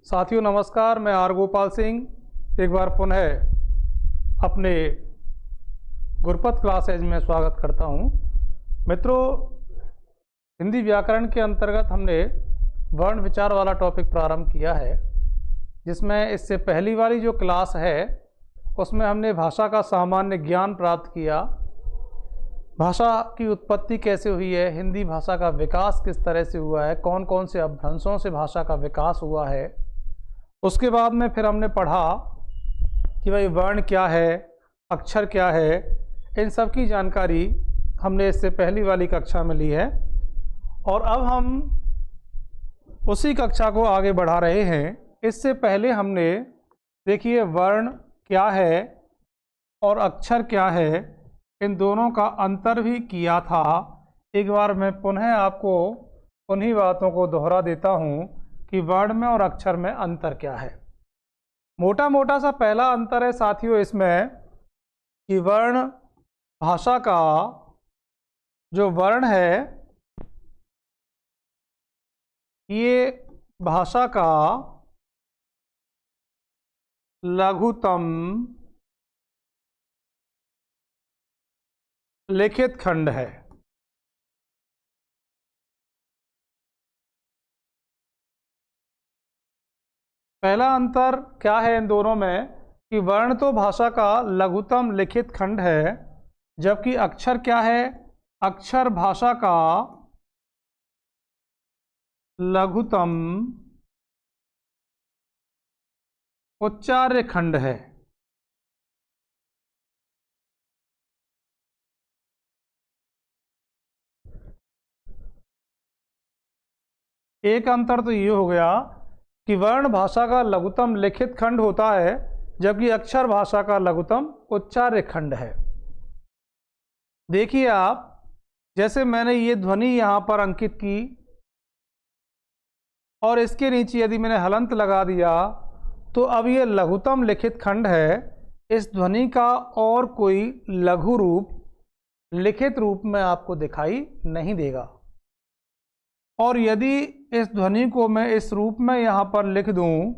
साथियों नमस्कार, मैं आर गोपाल सिंह एक बार पुनः अपने गुरपत क्लासेज में स्वागत करता हूं। मित्रों, हिंदी व्याकरण के अंतर्गत हमने वर्ण विचार वाला टॉपिक प्रारंभ किया है, जिसमें इससे पहली वाली जो क्लास है उसमें हमने भाषा का सामान्य ज्ञान प्राप्त किया। भाषा की उत्पत्ति कैसे हुई है, हिंदी भाषा का विकास किस तरह से हुआ है, कौन कौन से अपभ्रंशों से भाषा का विकास हुआ है। उसके बाद में फिर हमने पढ़ा कि भाई वर्ण क्या है, अक्षर क्या है, इन सब की जानकारी हमने इससे पहली वाली कक्षा में ली है और अब हम उसी कक्षा को आगे बढ़ा रहे हैं। इससे पहले हमने देखिए वर्ण क्या है और अक्षर क्या है, इन दोनों का अंतर भी किया था। एक बार मैं पुनः आपको उन्हीं बातों को दोहरा देता हूँ कि वर्ण में और अक्षर में अंतर क्या है। मोटा मोटा सा पहला अंतर है साथियों इसमें कि वर्ण भाषा का जो वर्ण है ये भाषा का लघुतम लिखित खंड है। पहला अंतर क्या है इन दोनों में कि वर्ण तो भाषा का लघुतम लिखित खंड है, जबकि अक्षर क्या है, अक्षर भाषा का लघुतम उच्चार्य खंड है। एक अंतर तो ये हो गया कि वर्ण भाषा का लघुतम लिखित खंड होता है, जबकि अक्षर भाषा का लघुतम उच्चार्य खंड है। देखिए आप, जैसे मैंने ये ध्वनि यहाँ पर अंकित की और इसके नीचे यदि मैंने हलंत लगा दिया तो अब ये लघुतम लिखित खंड है। इस ध्वनि का और कोई लघु रूप लिखित रूप में आपको दिखाई नहीं देगा। और यदि इस ध्वनि को मैं इस रूप में यहाँ पर लिख दूँ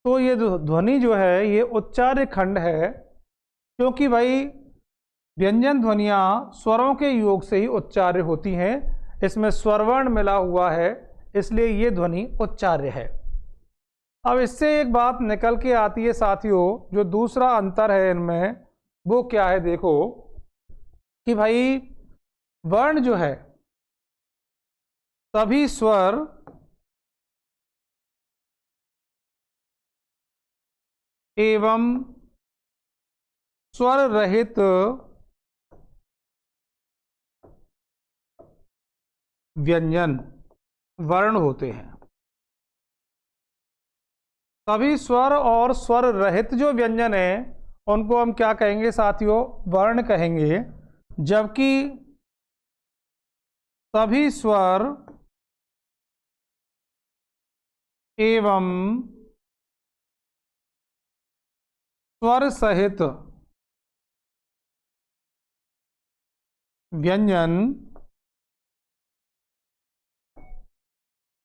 तो ये ध्वनि जो है ये उच्चार्य खंड है, क्योंकि भाई व्यंजन ध्वनियाँ स्वरों के योग से ही उच्चार्य होती हैं। इसमें स्वरवर्ण मिला हुआ है, इसलिए ये ध्वनि उच्चार्य है। अब इससे एक बात निकल के आती है साथियों, जो दूसरा अंतर है इनमें वो क्या है, देखो कि भाई वर्ण जो है सभी स्वर एवं स्वर रहित व्यंजन वर्ण होते हैं। सभी स्वर और स्वर रहित जो व्यंजन है उनको हम क्या कहेंगे साथियों, वर्ण कहेंगे, जबकि सभी स्वर एवं स्वर सहित व्यंजन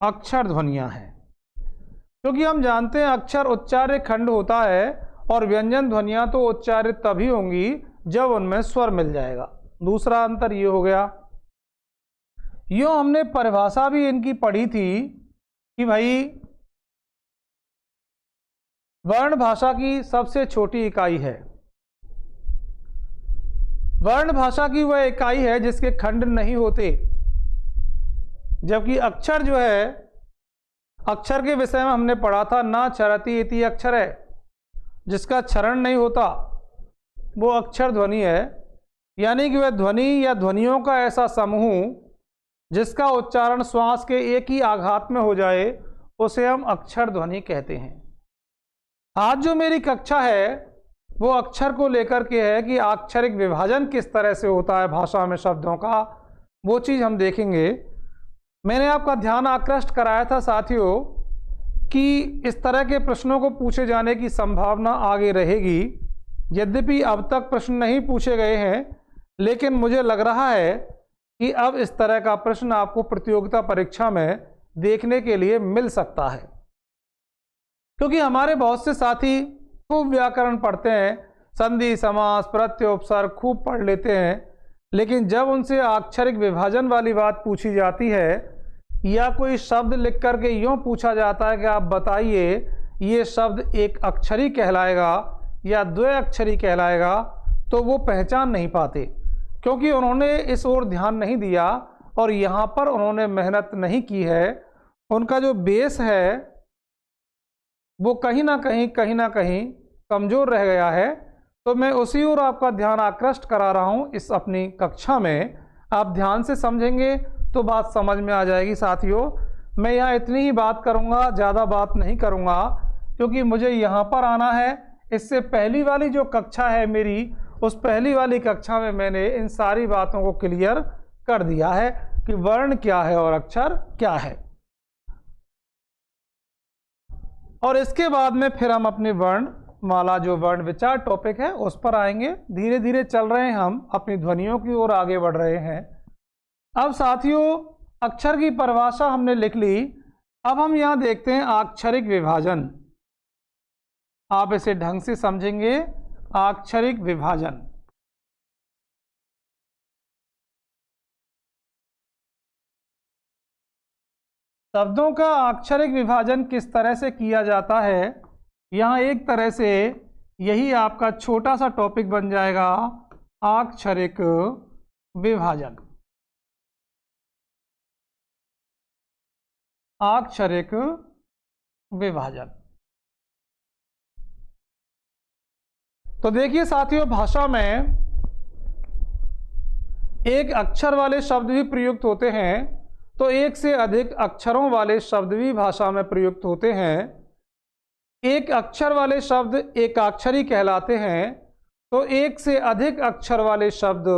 अक्षर ध्वनियां हैं। क्योंकि हम जानते हैं अक्षर उच्चार्य खंड होता है और व्यंजन ध्वनियां तो उच्चारित तभी होंगी जब उनमें स्वर मिल जाएगा। दूसरा अंतर ये हो गया। यूँ हमने परिभाषा भी इनकी पढ़ी थी कि भाई वर्ण भाषा की सबसे छोटी इकाई है। वर्ण भाषा की वह इकाई है जिसके खंड नहीं होते, जबकि अक्षर जो है, अक्षर के विषय में हमने पढ़ा था ना चरति इति अक्षर है, जिसका क्षरण नहीं होता वो अक्षर ध्वनि है। यानी कि वह ध्वनि या ध्वनियों का ऐसा समूह जिसका उच्चारण श्वास के एक ही आघात में हो जाए उसे हम अक्षर ध्वनि कहते हैं। आज जो मेरी कक्षा है वो अक्षर को लेकर के है कि अक्षरिक विभाजन किस तरह से होता है भाषा में शब्दों का, वो चीज़ हम देखेंगे। मैंने आपका ध्यान आकृष्ट कराया था साथियों कि इस तरह के प्रश्नों को पूछे जाने की संभावना आगे रहेगी। यद्यपि अब तक प्रश्न नहीं पूछे गए हैं, लेकिन मुझे लग रहा है कि अब इस तरह का प्रश्न आपको प्रतियोगिता परीक्षा में देखने के लिए मिल सकता है। क्योंकि हमारे बहुत से साथी खूब व्याकरण पढ़ते हैं, संधि समास प्रत्यय उपसर्ग खूब पढ़ लेते हैं, लेकिन जब उनसे अक्षरिक विभाजन वाली बात पूछी जाती है या कोई शब्द लिख करके यूँ पूछा जाता है कि आप बताइए ये शब्द एक अक्षरी कहलाएगा या द्वि-अक्षरी कहलाएगा, तो वो पहचान नहीं पाते, क्योंकि उन्होंने इस ओर ध्यान नहीं दिया और यहाँ पर उन्होंने मेहनत नहीं की है। उनका जो बेस है वो कहीं ना कहीं कमज़ोर रह गया है। तो मैं उसी ओर आपका ध्यान आकृष्ट करा रहा हूँ इस अपनी कक्षा में। आप ध्यान से समझेंगे तो बात समझ में आ जाएगी। साथियों, मैं यहाँ इतनी ही बात करूँगा, ज़्यादा बात नहीं करूँगा, क्योंकि मुझे यहाँ पर आना है। इससे पहली वाली जो कक्षा है मेरी, उस पहली वाली कक्षा में मैंने इन सारी बातों को क्लियर कर दिया है कि वर्ण क्या है और अक्षर क्या है। और इसके बाद में फिर हम अपनी वर्ण माला, जो वर्ण विचार टॉपिक है, उस पर आएंगे। धीरे धीरे चल रहे हैं, हम अपनी ध्वनियों की ओर आगे बढ़ रहे हैं। अब साथियों, अक्षर की परिभाषा हमने लिख ली। अब हम यहाँ देखते हैं अक्षरिक विभाजन। आप इसे ढंग से समझेंगे। अक्षरिक विभाजन, शब्दों का अक्षरिक विभाजन किस तरह से किया जाता है, यहाँ एक तरह से यही आपका छोटा सा टॉपिक बन जाएगा, अक्षरिक विभाजन। अक्षरिक विभाजन। तो देखिए साथियों, भाषा में एक अक्षर वाले शब्द भी प्रयुक्त होते हैं, तो एक से अधिक अक्षरों वाले शब्द भी भाषा में प्रयुक्त होते हैं। एक अक्षर वाले शब्द एकाक्षरी कहलाते हैं, तो एक से अधिक अक्षर वाले शब्द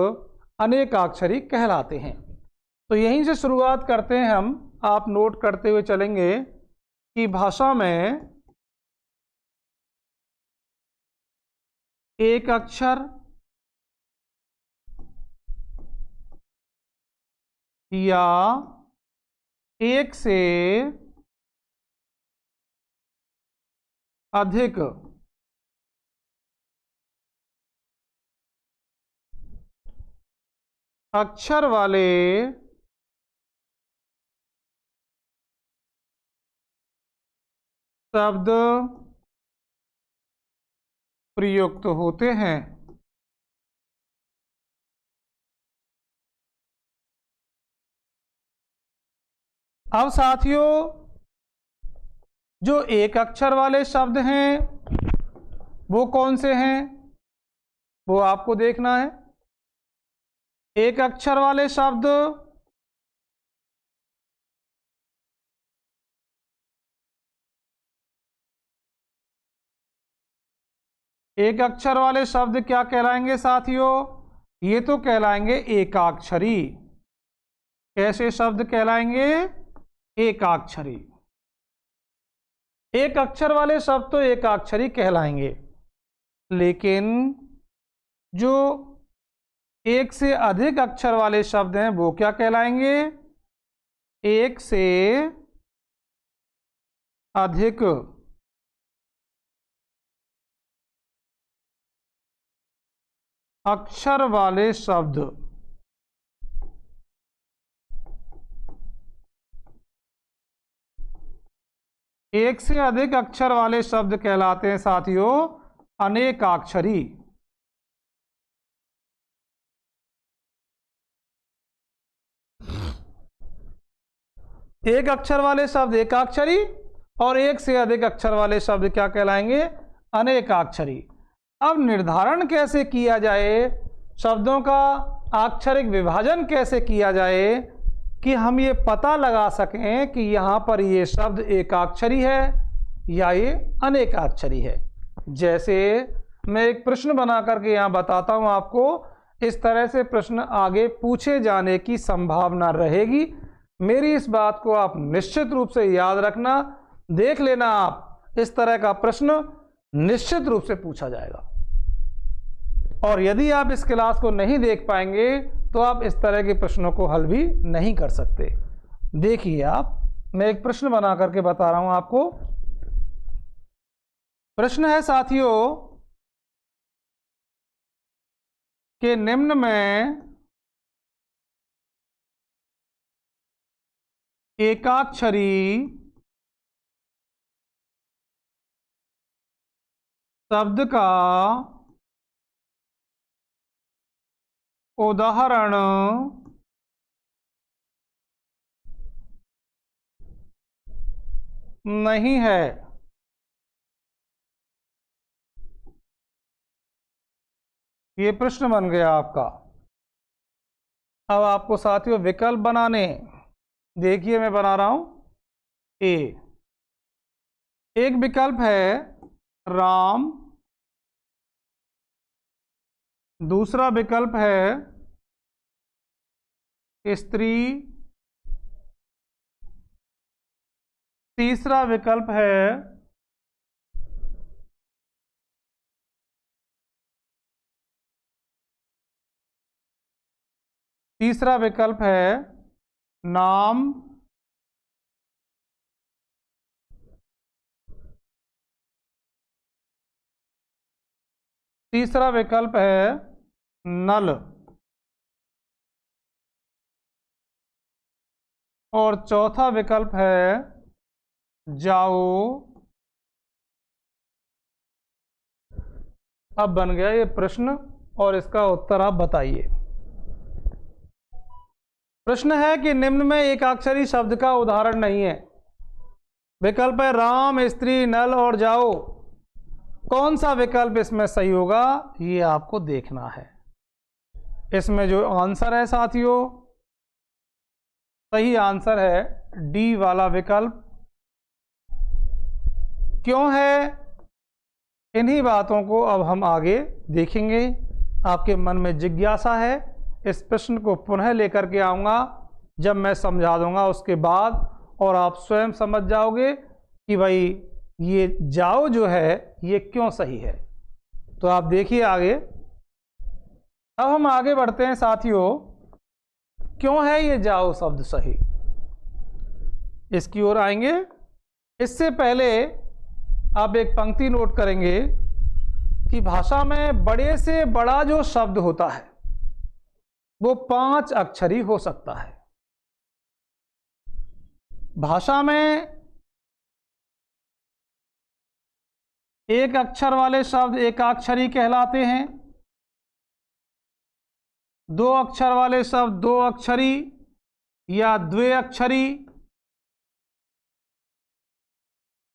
अनेकाक्षरी कहलाते हैं। तो यहीं से शुरुआत करते हैं हम। आप नोट करते हुए चलेंगे कि भाषा में एक अक्षर या एक से अधिक अक्षर वाले शब्द प्रयुक्त होते हैं। अब साथियों, जो एक अक्षर वाले शब्द हैं वो कौन से हैं, वो आपको देखना है। एक अक्षर वाले शब्द एक अक्षर वाले शब्द क्या कहलाएंगे साथियों? ये तो कहलाएंगे एकाक्षरी। कैसे शब्द कहलाएंगे? एकाक्षरी। एक अक्षर वाले शब्द तो एकाक्षरी कहलाएंगे, लेकिन जो एक से अधिक अक्षर वाले शब्द हैं वो क्या कहलाएंगे? एक से अधिक अक्षर वाले शब्द एक से अधिक अक्षर वाले शब्द कहलाते हैं साथियों अनेकाक्षरी। एक अक्षर वाले शब्द एकाक्षरी और एक से अधिक अक्षर वाले शब्द क्या कहलाएंगे? अनेकाक्षरी। अब निर्धारण कैसे किया जाए, शब्दों का अक्षरिक विभाजन कैसे किया जाए कि हम ये पता लगा सकें कि यहाँ पर ये शब्द एकाक्षरी है या ये अनेकाक्षरी है। जैसे मैं एक प्रश्न बना करके यहाँ बताता हूँ आपको, इस तरह से प्रश्न आगे पूछे जाने की संभावना रहेगी। मेरी इस बात को आप निश्चित रूप से याद रखना, देख लेना, आप इस तरह का प्रश्न निश्चित रूप से पूछा जाएगा। और यदि आप इस क्लास को नहीं देख पाएंगे तो आप इस तरह के प्रश्नों को हल भी नहीं कर सकते। देखिए आप, मैं एक प्रश्न बना करके बता रहा हूं आपको। प्रश्न है साथियों कि निम्न में एकाक्षरी शब्द का उदाहरण नहीं है। ये प्रश्न बन गया आपका। अब आपको साथियों विकल्प बनाने, देखिए मैं बना रहा हूं। एक विकल्प है राम, दूसरा विकल्प है स्त्री, तीसरा विकल्प है नाम, तीसरा विकल्प है नल, और चौथा विकल्प है जाओ। अब बन गया ये प्रश्न और इसका उत्तर आप बताइए। प्रश्न है कि निम्न में एकाक्षरी शब्द का उदाहरण नहीं है। विकल्प है राम, स्त्री, नल और जाओ। कौन सा विकल्प इसमें सही होगा ये आपको देखना है। इसमें जो आंसर है साथियों, सही आंसर है डी वाला विकल्प। क्यों है, इन्हीं बातों को अब हम आगे देखेंगे। आपके मन में जिज्ञासा है, इस प्रश्न को पुनः लेकर के आऊँगा जब मैं समझा दूंगा उसके बाद, और आप स्वयं समझ जाओगे कि भाई ये जाओ जो है ये क्यों सही है। तो आप देखिए आगे। अब हम आगे बढ़ते हैं साथियों, क्यों है ये जाओ शब्द सही, इसकी ओर आएंगे। इससे पहले आप एक पंक्ति नोट करेंगे कि भाषा में बड़े से बड़ा जो शब्द होता है वो 5 अक्षरी हो सकता है। भाषा में एक अक्षर वाले शब्द एकाक्षरी कहलाते हैं, 2 अक्षर वाले शब्द 2 अक्षरी या द्विअक्षरी,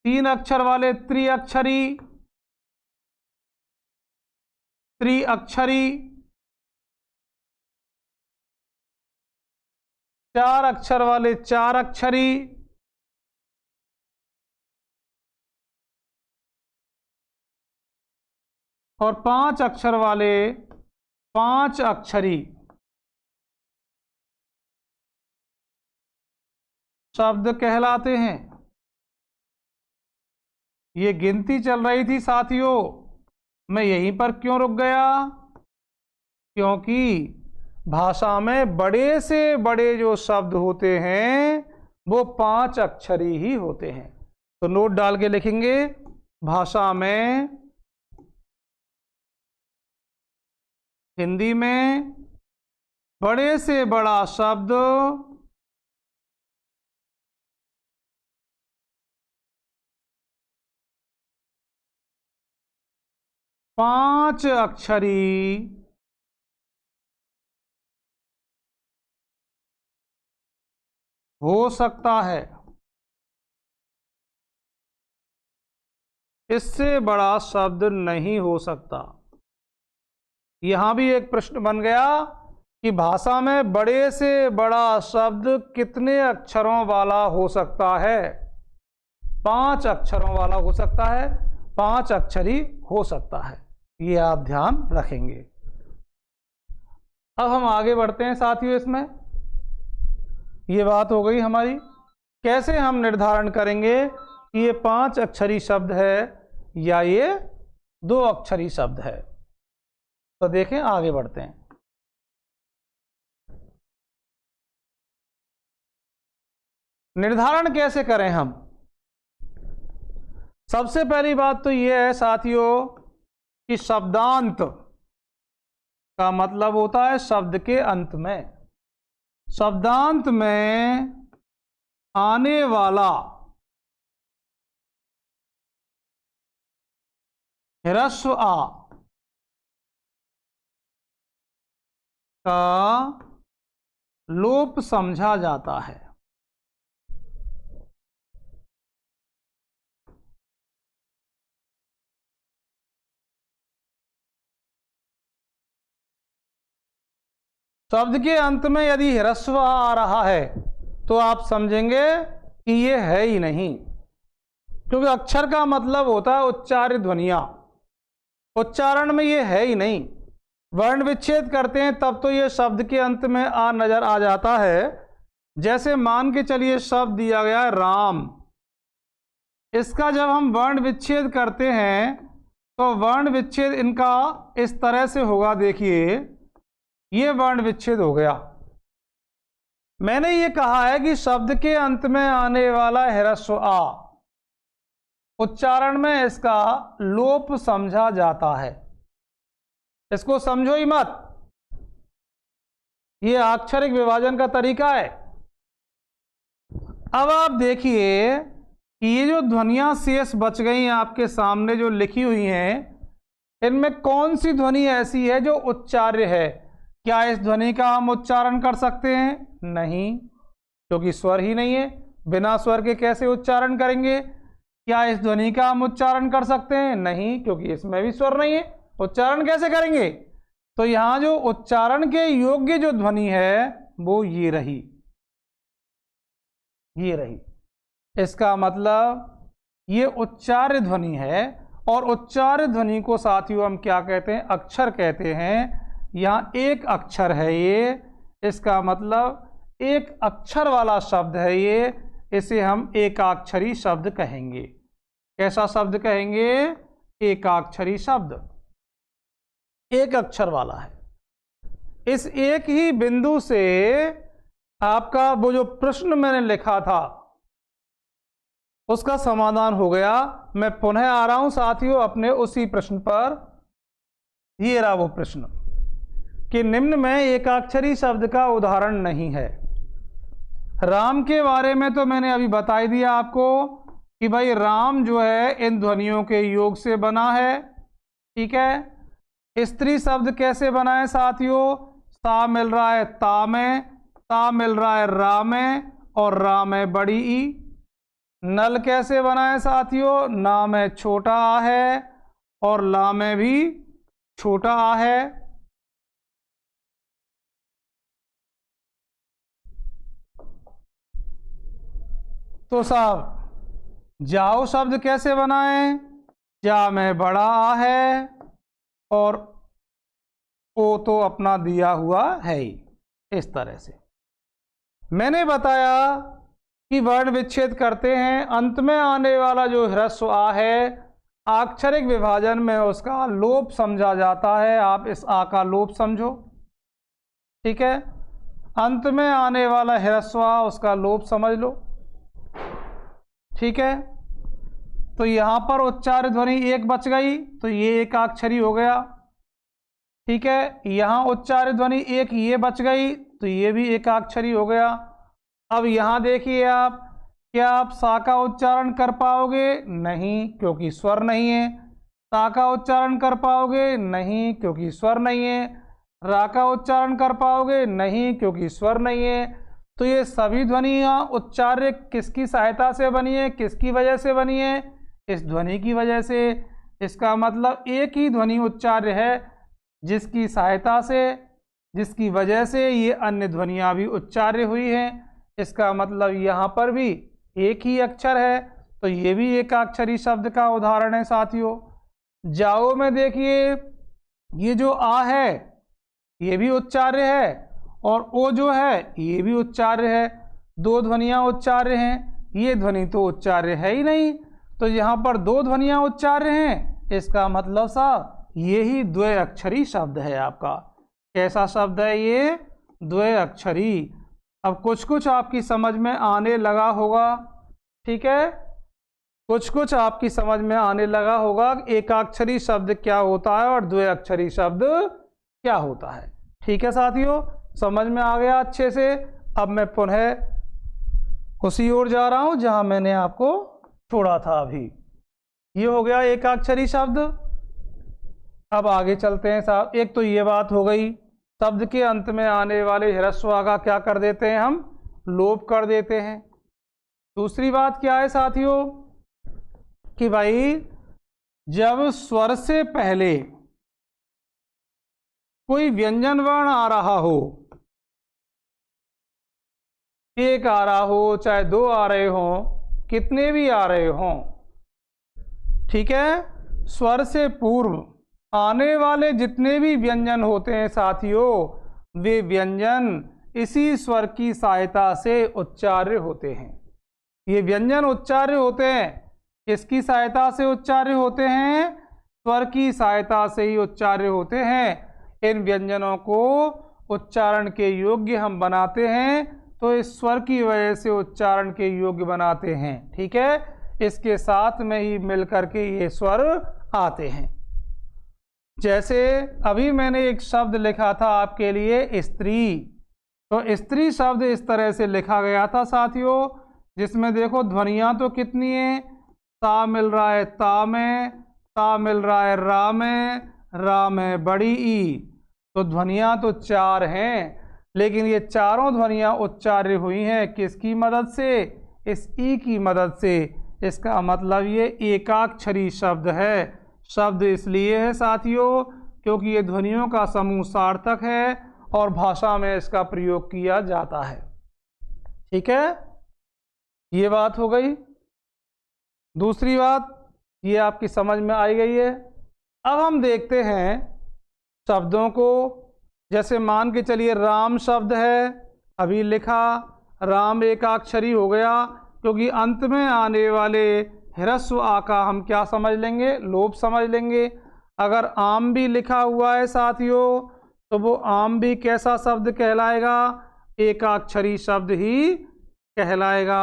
3 अक्षर वाले त्रिअक्षरी, त्रिअक्षरी, 4 अक्षर वाले 4 अक्षरी, और 5 अक्षर वाले 5 अक्षरी शब्द कहलाते हैं। ये गिनती चल रही थी साथियों, मैं यहीं पर क्यों रुक गया, क्योंकि भाषा में बड़े से बड़े जो शब्द होते हैं वो 5 अक्षरी ही होते हैं। तो नोट डाल के लिखेंगे, भाषा में, हिंदी में बड़े से बड़ा शब्द 5 अक्षरी हो सकता है, इससे बड़ा शब्द नहीं हो सकता। यहां भी एक प्रश्न बन गया कि भाषा में बड़े से बड़ा शब्द कितने अक्षरों वाला हो सकता है। 5 अक्षरों वाला हो सकता है, 5 अक्षरी हो सकता है, ये आप ध्यान रखेंगे। अब हम आगे बढ़ते हैं साथियों। इसमें ये बात हो गई हमारी, कैसे हम निर्धारण करेंगे कि ये 5 अक्षरी शब्द है या ये 2 अक्षरी शब्द है। तो देखें, आगे बढ़ते हैं। निर्धारण कैसे करें हम। सबसे पहली बात तो ये है साथियों कि शब्दांत का मतलब होता है शब्द के अंत में। शब्दांत में आने वाला ह्रस्व आ का लोप समझा जाता है। शब्द के अंत में यदि ह्रस्व आ रहा है तो आप समझेंगे कि ये है ही नहीं, क्योंकि अक्षर का मतलब होता है उच्चार्य ध्वनियां। उच्चारण में ये है ही नहीं। वर्ण विच्छेद करते हैं तब तो ये शब्द के अंत में आ नजर आ जाता है। जैसे मान के चलिए शब्द दिया गया है राम, इसका जब हम वर्ण विच्छेद करते हैं तो वर्ण विच्छेद इनका इस तरह से होगा। देखिए ये वर्ण विच्छेद हो गया। मैंने ये कहा है कि शब्द के अंत में आने वाला ह्रस्व आ उच्चारण में इसका लोप समझा जाता है। इसको समझो ही मत, ये अक्षरिक विभाजन का तरीका है। अब आप देखिए कि ये जो ध्वनियां शेष बच गई हैं आपके सामने जो लिखी हुई हैं, इनमें कौन सी ध्वनि ऐसी है जो उच्चार्य है? क्या इस ध्वनि का हम उच्चारण कर सकते हैं? नहीं, क्योंकि स्वर ही नहीं है। बिना स्वर के कैसे उच्चारण करेंगे? क्या इस ध्वनि का हम उच्चारण कर सकते हैं? नहीं, क्योंकि इसमें भी स्वर नहीं है। उच्चारण कैसे करेंगे? तो यहां जो उच्चारण के योग्य जो ध्वनि है वो ये रही, ये रही। इसका मतलब ये उच्चार्य ध्वनि है, और उच्चार्य ध्वनि को साथियों हम क्या कहते हैं? अक्षर कहते हैं। यहाँ एक अक्षर है ये, इसका मतलब एक अक्षर वाला शब्द है ये। इसे हम एकाक्षरी शब्द कहेंगे। कैसा शब्द कहेंगे? एकाक्षरी शब्द, एक अक्षर वाला है। इस एक ही बिंदु से आपका वो जो प्रश्न मैंने लिखा था उसका समाधान हो गया। मैं पुनः आ रहा हूं साथियों अपने उसी प्रश्न पर। ये रहा वो प्रश्न कि निम्न में एकाक्षरी शब्द का उदाहरण नहीं है। राम के बारे में तो मैंने अभी बता ही दिया आपको कि भाई राम जो है इन ध्वनियों के योग से बना है। ठीक है। स्त्री शब्द कैसे बना है साथियों? सा मिल रहा है ता में, ता मिल रहा है रा में, और रा में बड़ी ई। नल कैसे बना है साथियों? ना में छोटा आ है और ला में भी छोटा आ है। तो साहब जाओ शब्द कैसे बनाए? जा में बड़ा आ है और ओ तो अपना दिया हुआ है ही। इस तरह से मैंने बताया कि वर्ण विच्छेद करते हैं, अंत में आने वाला जो ह्रस्व आ है अक्षरिक विभाजन में उसका लोप समझा जाता है। आप इस आ का लोप समझो। ठीक है। अंत में आने वाला ह्रस्व आ उसका लोप समझ लो। ठीक है। तो यहां पर उच्चार्य ध्वनि एक बच गई तो ये एकाक्षरी हो गया। ठीक है। यहां उच्चार्य ध्वनि एक ये बच गई तो ये भी एकाक्षरी हो गया। अब यहां देखिए आप, क्या आप सा का उच्चारण कर पाओगे? नहीं, क्योंकि स्वर नहीं है। ता का उच्चारण कर पाओगे? नहीं, क्योंकि स्वर नहीं है। रा का उच्चारण कर पाओगे? नहीं, क्योंकि स्वर नहीं है। तो ये सभी ध्वनियां उच्चार्य किसकी सहायता से बनी है? किसकी वजह से बनी है? इस ध्वनि की वजह से। इसका मतलब एक ही ध्वनि उच्चार्य है जिसकी सहायता से, जिसकी वजह से ये अन्य ध्वनियां भी उच्चार्य हुई हैं। इसका मतलब यहाँ पर भी एक ही अक्षर है, तो ये भी एकाक्षरी शब्द का उदाहरण है साथियों। जाओ में देखिए ये जो आ है ये भी उच्चार्य है और ओ जो है ये भी उच्चार्य है। दो ध्वनियां उच्चार्य हैं, ये ध्वनि तो उच्चार्य है ही नहीं। तो यहाँ पर दो ध्वनियां उच्चार्य हैं, इसका मतलब साहब ये ही द्वय अक्षरी शब्द है आपका। कैसा शब्द है ये? द्वय अक्षरी। अब कुछ कुछ आपकी समझ में आने लगा होगा। ठीक है। कुछ कुछ आपकी समझ में आने लगा होगा एकाक्षरी शब्द क्या होता है और द्विअक्षरी शब्द क्या होता है। ठीक है साथियों, समझ में आ गया अच्छे से। अब मैं पुनः उसी ओर जा रहा हूं जहां मैंने आपको छोड़ा था अभी। ये हो गया एकाक्षरी शब्द। अब आगे चलते हैं साहब। एक तो ये बात हो गई, शब्द के अंत में आने वाले ह्रस्व आ का क्या कर देते हैं हम, लोप कर देते हैं। दूसरी बात क्या है साथियों कि भाई जब स्वर से पहले कोई व्यंजन वर्ण आ रहा हो, एक आ रहा हो चाहे दो आ रहे हो, कितने भी आ रहे हो, ठीक है, स्वर से पूर्व आने वाले जितने भी व्यंजन होते हैं साथियों, वे व्यंजन इसी स्वर की सहायता से उच्चार्य होते हैं। ये व्यंजन उच्चार्य होते हैं, किसकी सहायता से उच्चार्य होते हैं, स्वर की सहायता से ही उच्चार्य होते हैं। इन व्यंजनों को उच्चारण के योग्य हम बनाते हैं, तो इस स्वर की वजह से उच्चारण के योग्य बनाते हैं। ठीक है, इसके साथ में ही मिलकर के ये स्वर आते हैं। जैसे अभी मैंने एक शब्द लिखा था आपके लिए स्त्री, तो स्त्री शब्द इस तरह से लिखा गया था साथियों, जिसमें देखो ध्वनियाँ तो कितनी है, ता मिल रहा है ता में, ता मिल रहा है रा में बड़ी ई, तो ध्वनियाँ तो चार हैं, लेकिन ये चारों ध्वनियाँ उच्चार्य हुई हैं किसकी मदद से, इस ई की मदद से। इसका मतलब ये एकाक्षरी शब्द है। शब्द इसलिए है साथियों क्योंकि ये ध्वनियों का समूह सार्थक है और भाषा में इसका प्रयोग किया जाता है। ठीक है, ये बात हो गई। दूसरी बात ये आपकी समझ में आई गई है। अब हम देखते हैं शब्दों को। जैसे मान के चलिए राम शब्द है, अभी लिखा, राम एकाक्षरी हो गया क्योंकि अंत में आने वाले ह्रस्व आ का हम क्या समझ लेंगे, लोप समझ लेंगे। अगर आम भी लिखा हुआ है साथियों, तो वो आम भी कैसा शब्द कहलाएगा, एकाक्षरी शब्द ही कहलाएगा,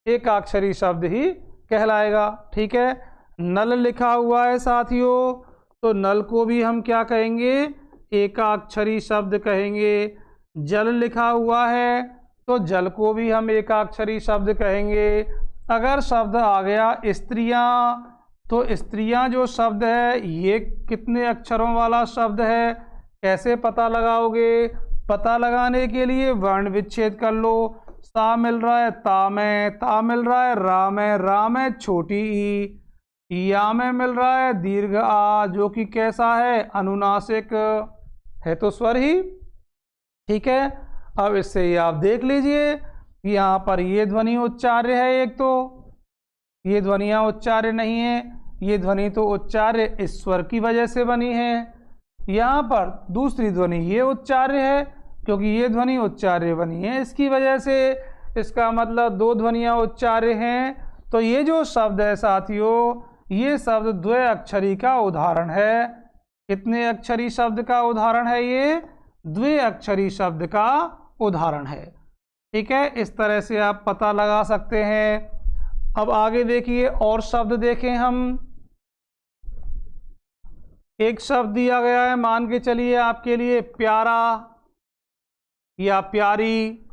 एकाक्षरी शब्द ही कहलाएगा। ठीक है, नल लिखा हुआ है साथियों, तो नल को भी हम क्या कहेंगे, एकाक्षरी शब्द कहेंगे। जल लिखा हुआ है तो जल को भी हम एकाक्षरी शब्द कहेंगे। अगर शब्द आ गया स्त्रियां, तो स्त्रियां जो शब्द है ये कितने अक्षरों वाला शब्द है, कैसे पता लगाओगे, पता लगाने के लिए वर्ण विच्छेद कर लो। सा मिल रहा है ता में, ता मिल रहा है रा में छोटी ई, या में मिल रहा है दीर्घ आ, जो कि कैसा है, अनुनासिक है, तो स्वर ही। ठीक है, अब इससे ये आप देख लीजिए, यहाँ पर ये ध्वनि उच्चार्य है, एक तो ये ध्वनियाँ उच्चार्य नहीं है, ये ध्वनि तो उच्चार्य इस स्वर की वजह से बनी है। यहाँ पर दूसरी ध्वनि ये उच्चार्य है क्योंकि ये ध्वनि उच्चार्य बनी है इसकी वजह से। इसका मतलब दो ध्वनियाँ उच्चार्य हैं। तो ये जो शब्द है साथियों, ये शब्द द्विअक्षरी का उदाहरण है। कितने अक्षरी शब्द का उदाहरण है, ये द्विअक्षरी शब्द का उदाहरण है। ठीक है, इस तरह से आप पता लगा सकते हैं। अब आगे देखिए और शब्द देखें हम। एक शब्द दिया गया है, मान के चलिए आपके लिए प्यारा या प्यारी,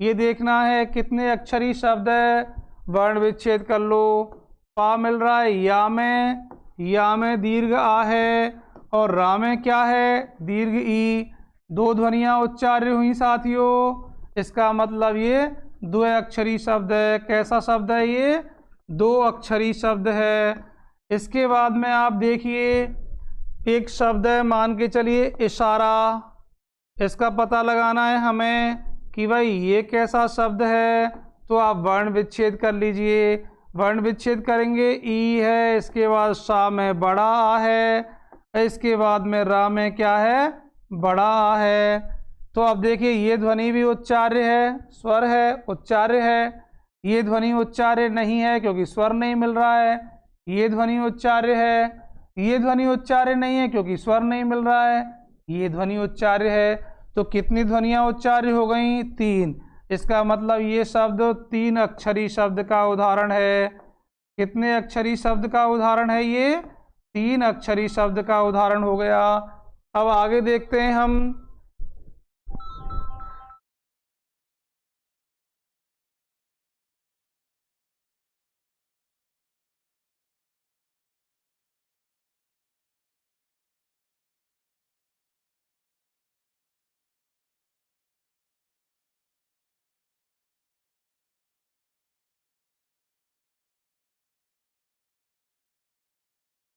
ये देखना है कितने अक्षरी शब्द है, वर्ण विच्छेद कर लो। पा मिल रहा है या में दीर्घ आ है और रा में क्या है, दीर्घ ई, दो ध्वनियाँ उच्चार्य हुई साथियों। इसका मतलब ये द्विअक्षरी शब्द है। कैसा शब्द है ये, दो अक्षरी शब्द है। इसके बाद में आप देखिए एक शब्द है, मान के चलिए इशारा। इसका पता लगाना है हमें कि भाई ये कैसा शब्द है, तो आप वर्ण विच्छेद कर लीजिए। वर्ण विच्छेद करेंगे, ई है, इसके बाद सा में बड़ा आ है, इसके बाद में रा में क्या है, बड़ा आ है। तो अब देखिए ये ध्वनि भी उच्चार्य है, स्वर है, उच्चार्य है। ये ध्वनि उच्चार्य नहीं है क्योंकि स्वर नहीं मिल रहा है। ये ध्वनि उच्चार्य है, ये ध्वनि उच्चार्य नहीं है क्योंकि स्वर नहीं मिल रहा है। ये ध्वनि उच्चार्य है। तो कितनी ध्वनियाँ उच्चार्य हो गई, 3। इसका मतलब ये शब्द 3 अक्षरी शब्द का उदाहरण है। कितने अक्षरी शब्द का उदाहरण है ये? 3 अक्षरी शब्द का उदाहरण हो गया। अब आगे देखते हैं हम।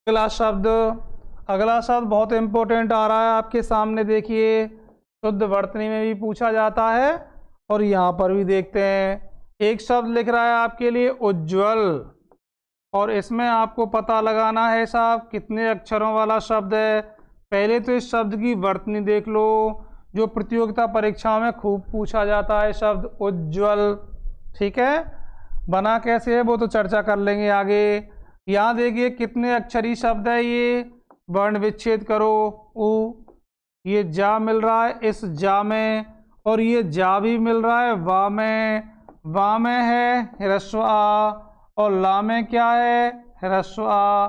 अगला शब्द बहुत इंपॉर्टेंट आ रहा है आपके सामने, देखिए। शुद्ध वर्तनी में भी पूछा जाता है और यहाँ पर भी देखते हैं। एक शब्द लिख रहा है आपके लिए उज्ज्वल, और इसमें आपको पता लगाना है साहब कितने अक्षरों वाला शब्द है। पहले तो इस शब्द की वर्तनी देख लो, जो प्रतियोगिता परीक्षाओं में खूब पूछा जाता है शब्द उज्ज्वल। ठीक है, बना कैसे है वो तो चर्चा कर लेंगे आगे। यहाँ देखिए कितने अक्षरी शब्द है ये, वर्ण विच्छेद करो। उ, ये जा मिल रहा है इस जा में, और ये जा भी मिल रहा है वा में। वा में है ह्रस्व आ, और ला में क्या है? ह्रस्व आ।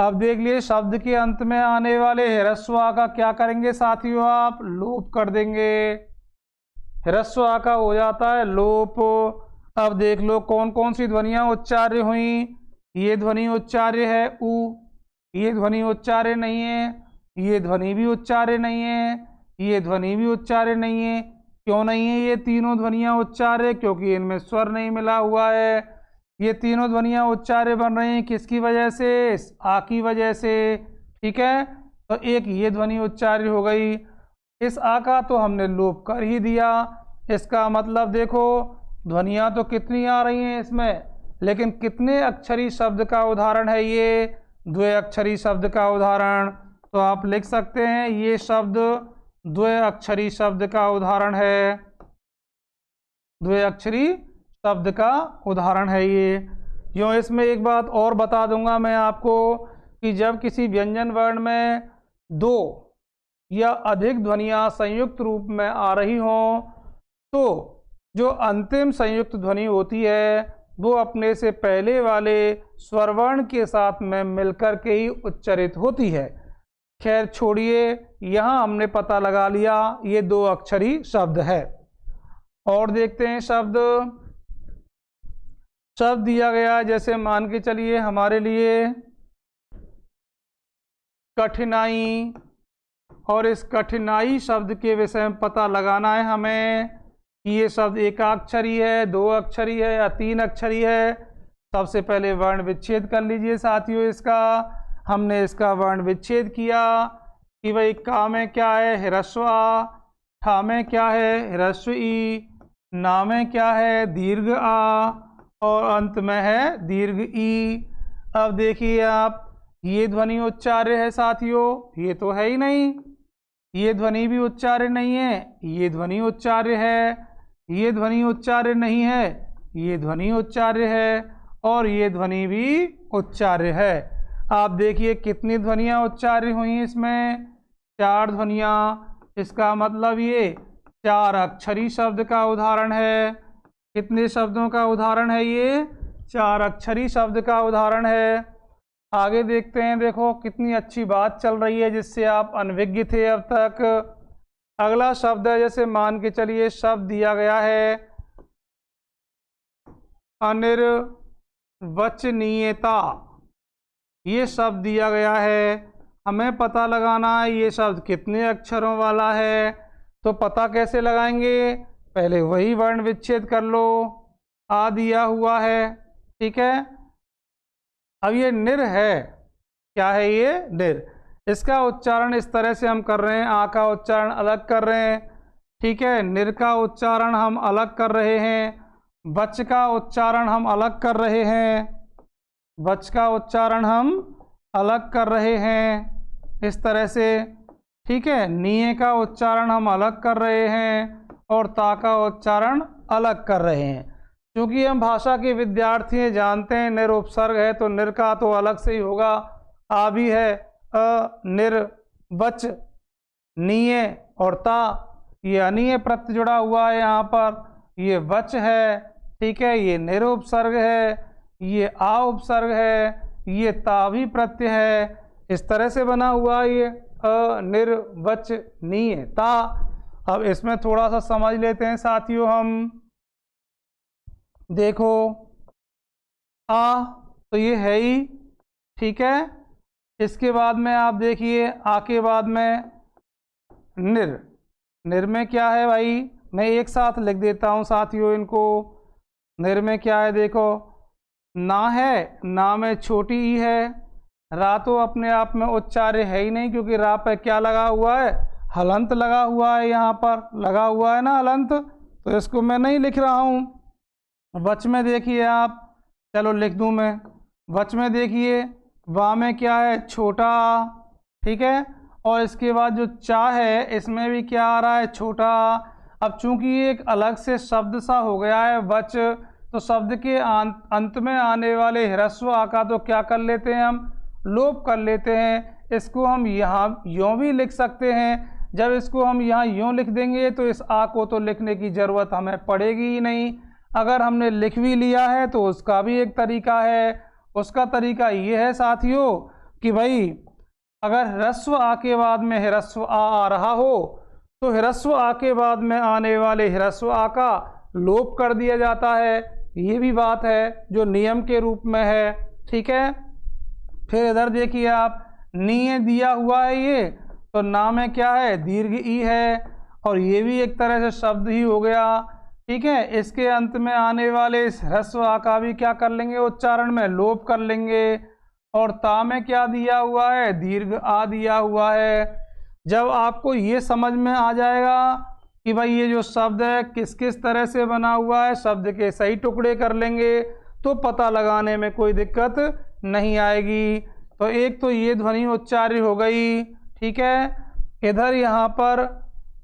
अब देख लिए शब्द के अंत में आने वाले ह्रस्व आ का क्या करेंगे साथियों? आप लोप कर देंगे। ह्रस्व आ का हो जाता है लोप। अब देख लो कौन कौन सी ध्वनियां उच्चार्य हुई। ये ध्वनि उच्चार्य है उ, ये ध्वनि उच्चार्य नहीं है, ये ध्वनि भी उच्चार्य नहीं है, ये ध्वनि भी उच्चार्य नहीं है। क्यों नहीं है ये तीनों ध्वनियां उच्चार्य? क्योंकि इनमें स्वर नहीं मिला हुआ है। ये तीनों ध्वनियां उच्चार्य बन रही हैं किसकी वजह से? इस आ की वजह से। ठीक है, तो एक ये ध्वनि उच्चार्य हो गई। इस आ का तो हमने लोप कर ही दिया। इसका मतलब देखो ध्वनियां तो कितनी आ रही हैं इसमें, लेकिन कितने अक्षरी शब्द का उदाहरण है ये? 2 अक्षरी शब्द का उदाहरण। तो आप लिख सकते हैं ये शब्द 2 अक्षरी शब्द का उदाहरण है। 2 अक्षरी शब्द का उदाहरण है ये। यूँ इसमें एक बात और बता दूंगा मैं आपको कि जब किसी व्यंजन वर्ण में 2 या अधिक ध्वनियाँ संयुक्त रूप में आ रही हों, तो जो अंतिम संयुक्त ध्वनि होती है वो अपने से पहले वाले स्वरवर्ण के साथ में मिलकर के ही उच्चारित होती है। खैर छोड़िए, यहाँ हमने पता लगा लिया ये 2 अक्षरी शब्द है। और देखते हैं शब्द दिया गया, जैसे मान के चलिए हमारे लिए कठिनाई, और इस कठिनाई शब्द के विषय में पता लगाना है हमें कि ये शब्द एकाक्षरी है, 2 अक्षरी है या 3 अक्षरी है। सबसे पहले वर्ण विच्छेद कर लीजिए साथियों इसका। हमने इसका वर्ण विच्छेद किया कि भाई का में क्या है? ह्रस्व आ। ठा में क्या है? ह्रस्व ई। ना में क्या है? दीर्घ आ, और अंत में है दीर्घ ई। अब देखिए आप, ये ध्वनि उच्चार्य है साथियों? ये तो है ही नहीं। ये ध्वनि भी उच्चार्य नहीं है, ये ध्वनि उच्चार्य है। ये ध्वनि उच्चार्य नहीं है, ये ध्वनि उच्चार्य है, और ये ध्वनि भी उच्चार्य है। आप देखिए कितनी ध्वनियाँ उच्चार्य हुई इसमें? 4 ध्वनियाँ। इसका मतलब ये 4 अक्षरी शब्द का उदाहरण है। कितने शब्दों का उदाहरण है ये? 4 अक्षरी शब्द का उदाहरण है। आगे देखते हैं, देखो कितनी अच्छी बात चल रही है जिससे आप अनभिज्ञ थे अब तक। अगला शब्द है, जैसे मान के चलिए शब्द दिया गया है अनिर्वचनीयता। ये शब्द दिया गया है, हमें पता लगाना है ये शब्द कितने अक्षरों वाला है। तो पता कैसे लगाएंगे? पहले वही वर्ण विच्छेद कर लो। आ दिया हुआ है, ठीक है। अब ये निर है, क्या है ये? निर। इसका उच्चारण इस तरह से हम कर रहे हैं, आ का उच्चारण अलग कर रहे हैं, ठीक है। निर का उच्चारण हम अलग कर रहे हैं, वच का उच्चारण हम अलग कर रहे हैं, वच का उच्चारण हम अलग कर रहे हैं इस तरह से, ठीक है। निये का उच्चारण हम अलग कर रहे हैं और ता का उच्चारण अलग कर रहे हैं। क्योंकि हम भाषा के विद्यार्थी हैं, जानते हैं निर उपसर्ग है तो निर का तो अलग से ही होगा। आ भी है, अ, निर, वच, निये और ता, ये अनीय प्रत्यय जुड़ा हुआ है यहाँ पर, ये वच है, ठीक है, ये निर उपसर्ग है, ये आ उपसर्ग है, ये ता भी प्रत्यय है, इस तरह से बना हुआ ये अनिर्वचनीय ता। अब इसमें थोड़ा सा समझ लेते हैं साथियों हम। देखो आ तो ये है ही, ठीक है। इसके बाद में आप देखिए आ के बाद में निर में क्या है भाई, मैं एक साथ लिख देता हूँ साथियों इनको। निर में क्या है देखो, ना है, ना में छोटी ई है, रा तो अपने आप में उच्चार्य है ही नहीं, क्योंकि रा पे क्या लगा हुआ है, हलंत लगा हुआ है, यहाँ पर लगा हुआ है ना हलंत, तो इसको मैं नहीं लिख रहा हूँ। वच में देखिए आप, चलो लिख दूँ मैं। वच में देखिए वा में क्या है, छोटा, ठीक है। और इसके बाद जो चा है इसमें भी क्या आ रहा है, छोटा। अब चूंकि ये एक अलग से शब्द सा हो गया है वच, तो शब्द के अंत में आने वाले ह्रस्व आ का तो क्या कर लेते हैं हम, लोप कर लेते हैं। इसको हम यहाँ यों भी लिख सकते हैं। जब इसको हम यहाँ यों लिख देंगे तो इस आ को तो लिखने की ज़रूरत हमें पड़ेगी ही नहीं। अगर हमने लिख भी लिया है तो उसका भी एक तरीका है। उसका तरीका ये है साथियों कि भाई अगर ह्रस्व आ के बाद में ह्रस्व आ रहा हो तो ह्रस्व आ के बाद में आने वाले ह्रस्व आ का लोप कर दिया जाता है। ये भी बात है जो नियम के रूप में है, ठीक है। फिर इधर देखिए आप, नी दिया हुआ है ये, तो ना में क्या है, दीर्घ ई है, और ये भी एक तरह से शब्द ही हो गया, ठीक है। इसके अंत में आने वाले इस ह्रस्व आ का भी क्या कर लेंगे, उच्चारण में लोप कर लेंगे। और ता में क्या दिया हुआ है, दीर्घ आ दिया हुआ है। जब आपको ये समझ में आ जाएगा कि भाई ये जो शब्द है किस किस तरह से बना हुआ है, शब्द के सही टुकड़े कर लेंगे तो पता लगाने में कोई दिक्कत नहीं आएगी। तो एक तो ये ध्वनि उच्चार्य हो गई, ठीक है। इधर यहाँ पर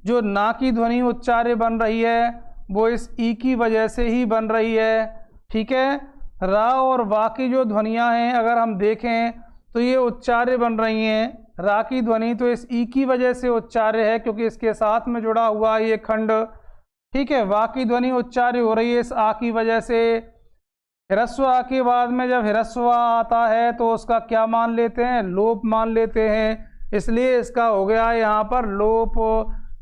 जो ना की ध्वनि उच्चार्य बन रही है वो इस ई की वजह से ही बन रही है, ठीक है। रा और वा की जो ध्वनियाँ हैं अगर हम देखें तो ये उच्चार्य बन रही हैं। रा की ध्वनि तो इस ई की वजह से उच्चार्य है क्योंकि इसके साथ में जुड़ा हुआ है ये खंड, ठीक है। वा की ध्वनि उच्चार्य हो रही है इस आ की वजह से। ह्रस्व आ के बाद में जब ह्रस्व आ आता है तो उसका क्या मान लेते हैं, लोप मान लेते हैं, इसलिए इसका हो गया यहाँ पर लोप।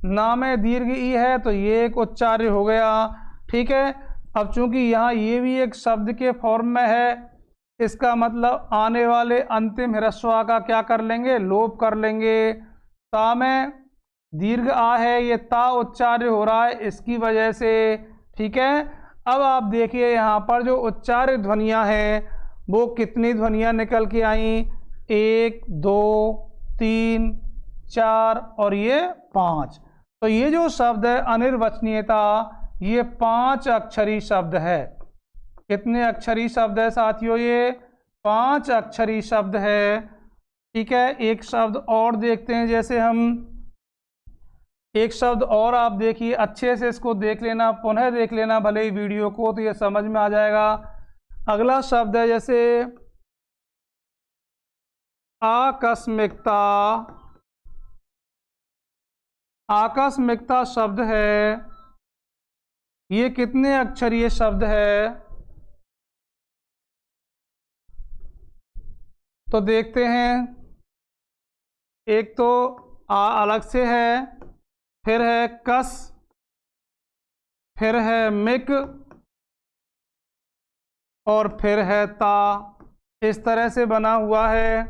ना में दीर्घ ई है तो ये एक उच्चार्य हो गया, ठीक है। अब चूंकि यहाँ ये भी एक शब्द के फॉर्म में है, इसका मतलब आने वाले अंतिम ह्रस्व आ का क्या कर लेंगे, लोप कर लेंगे। ता में दीर्घ आ है, ये ता उच्चार्य हो रहा है इसकी वजह से, ठीक है। अब आप देखिए यहाँ पर जो उच्चार्य ध्वनियाँ हैं वो कितनी ध्वनियाँ निकल के आई, 1 2 3 4 और ये 5। तो ये जो शब्द है अनिर्वचनीयता, ये 5 अक्षरी शब्द है। कितने अक्षरी शब्द है साथियों, ये 5 अक्षरी शब्द है, ठीक है। एक शब्द और देखते हैं, जैसे हम एक शब्द और आप देखिए, अच्छे से इसको देख लेना, पुनः देख लेना भले ही वीडियो को, तो ये समझ में आ जाएगा। अगला शब्द है जैसे आकस्मिकता। आकस्मिकता शब्द है, ये कितने अक्षरीय शब्द है, तो देखते हैं। एक तो आ अलग से है, फिर है कस, फिर है मिक, और फिर है ता। इस तरह से बना हुआ है।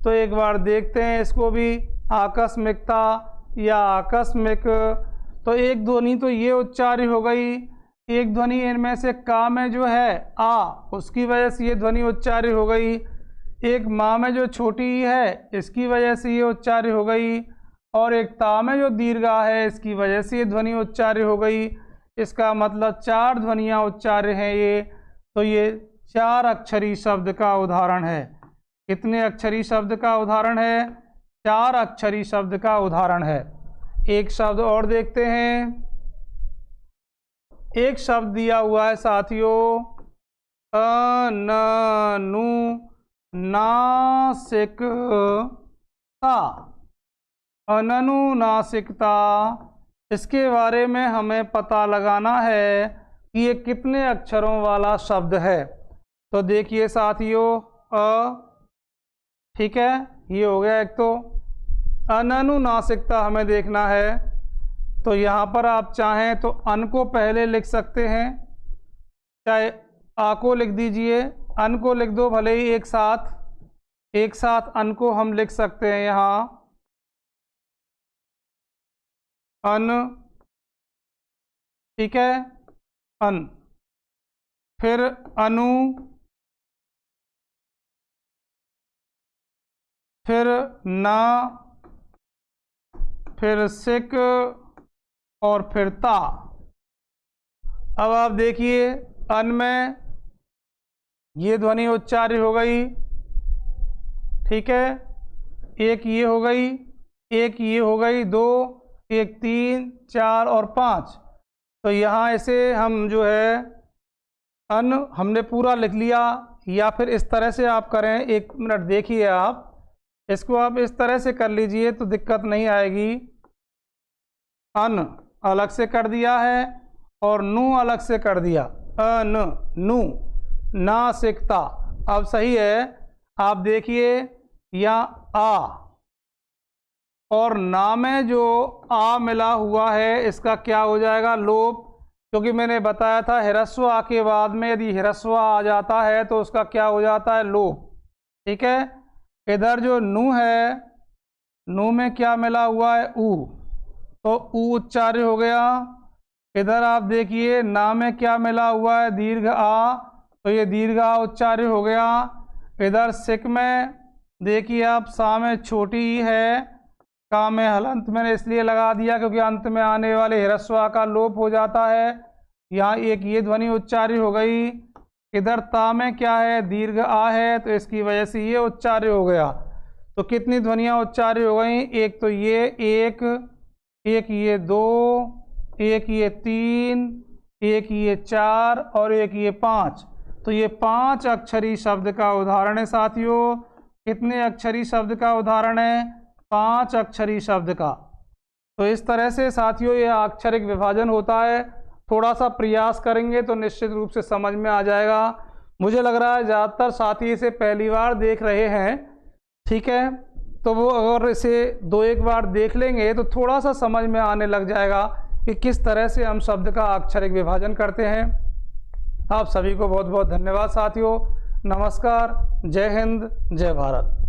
तो एक बार देखते हैं इसको भी, आकस्मिकता या आकस्मिक। तो एक ध्वनि तो ये उच्चार्य हो गई, एक ध्वनि इनमें से का में जो है आ, उसकी वजह से ये ध्वनि उच्चार्य हो गई। एक माँ में जो छोटी है इसकी वजह से ये उच्चार्य हो गई, और एक ता में जो दीर्घा है इसकी वजह से ये ध्वनि उच्चार्य हो गई। इसका मतलब 4 ध्वनियाँ उच्चार्य हैं ये। तो ये 4 अक्षरी शब्द का उदाहरण है। कितने अक्षरी शब्द का उदाहरण है, 4 अक्षरी शब्द का उदाहरण है। एक शब्द और देखते हैं। एक शब्द दिया हुआ है साथियों, अनुनासिकता। अनुनासिकता, इसके बारे में हमें पता लगाना है कि ये कितने अक्षरों वाला शब्द है। तो देखिए साथियों ठीक है, ये हो गया एक। तो अनुनासिकता हमें देखना है, तो यहाँ पर आप चाहें तो अन को पहले लिख सकते हैं, चाहे आ को लिख दीजिए, अन को लिख दो भले ही एक साथ अन को हम लिख सकते हैं यहाँ अन, ठीक है, अन, फिर अनु, फिर ना, फिर सिक और फिर ता। अब आप देखिए अन में ये ध्वनि उच्चार्य हो गई, ठीक है, एक ये हो गई, एक ये हो गई, 2, एक 3, 4 और 5। तो यहाँ इसे हम जो है अन हमने पूरा लिख लिया, या फिर इस तरह से आप करें, 1 मिनट देखिए आप, इसको आप इस तरह से कर लीजिए तो दिक्कत नहीं आएगी। अन अलग से कर दिया है और नू अलग से कर दिया, अन नू, नासिकता। अब सही है, आप देखिए या आ और ना में जो आ मिला हुआ है इसका क्या हो जाएगा, लोप, क्योंकि मैंने बताया था ह्रस्व आ के बाद में यदि ह्रस्व आ जाता है तो उसका क्या हो जाता है, लोप, ठीक है। इधर जो नू है, नू में क्या मिला हुआ है, ऊ, तो ऊ उच्चार्य हो गया। इधर आप देखिए ना में क्या मिला हुआ है, दीर्घ आ, तो ये दीर्घ आ उच्चार्य हो गया। इधर सिक में देखिए आप सा में छोटी ही है, का में हलंत मैंने इसलिए लगा दिया क्योंकि अंत में आने वाले ह्रस्व आ का लोप हो जाता है। यहाँ एक ये ध्वनि उच्चार्य हो गई। इधर ता में क्या है, दीर्घ आ है, तो इसकी वजह से ये उच्चार्य हो गया। तो कितनी ध्वनियाँ उच्चार्य हो गई, एक तो ये एक ये 2, एक ये 3, एक ये 4 और एक ये 5। तो ये 5 अक्षरी शब्द का उदाहरण है साथियों। कितने अक्षरी शब्द का उदाहरण है, 5 अक्षरी शब्द का। तो इस तरह से साथियों ये अक्षरिक विभाजन होता है। थोड़ा सा प्रयास करेंगे तो निश्चित रूप से समझ में आ जाएगा। मुझे लग रहा है ज़्यादातर साथी इसे पहली बार देख रहे हैं, ठीक है, तो वो अगर इसे 2-1 बार देख लेंगे तो थोड़ा सा समझ में आने लग जाएगा कि किस तरह से हम शब्द का अक्षरिक विभाजन करते हैं। आप सभी को बहुत बहुत धन्यवाद साथियों। नमस्कार, जय हिंद, जय भारत।